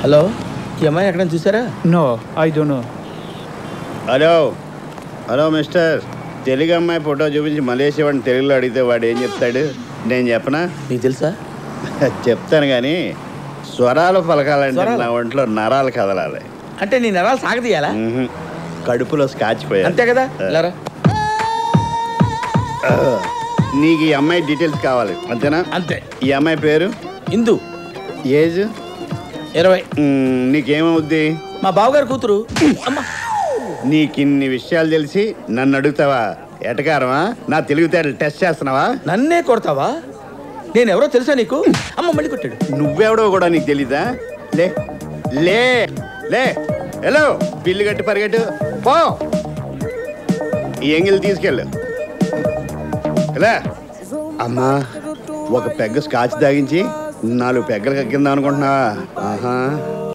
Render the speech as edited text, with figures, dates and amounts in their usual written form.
Hello, ఈ అమ్మాయి ఎక్కడైనా చూసారా? No, I don't know. Hello hello mister, Telugu అమ్మాయి ఫోటో చూపించి మలేషియా వాడిని తెలుగులో అడిగితే వాడు ఏం చెప్తాడు? నేను చెప్పనా? నీకు తెలుసా? చెప్తాను కానీ స్వరాలు పలకాలంటే నా ఒంట్లో నరాలు కదలాలి. అంటే నీ నరాలు సాగదీయాలా? కడుపులో స్కాచ్ పోయా అంతే కదా. లేరా, నీకు ఈ అమ్మాయి డీటెయిల్స్ కావాలి అంతేనా? అంతే. ఈ అమ్మాయి పేరు ఇందు, ఏజ్ 20. నీకేమవుద్ది? మా బావగారు కూతురు. అమ్మా, నీకిన్ని విషయాలు తెలిసి నన్ను అడుగుతావా? ఎటకారమా? నా తెలివితేటలు టెస్ట్ చేస్తున్నావా? నన్నే కొడతావా? నేనెవరో తెలుసా నీకు? అమ్మ మళ్ళీ కొట్టాడు. నువ్వెవడో కూడా నీకు తెలీదా? లే లే లే, హలో, బిల్లు కట్టి పరిగెట్టు పో. ఈ ఎంగిల్ తీసుకెళ్ళు. ఎలా అమ్మా, ఒక పెగ్గ స్కాచ్ తాగించి 4 పెగ్గలు కక్కిందాం అనుకుంటున్నావా? ఆహా.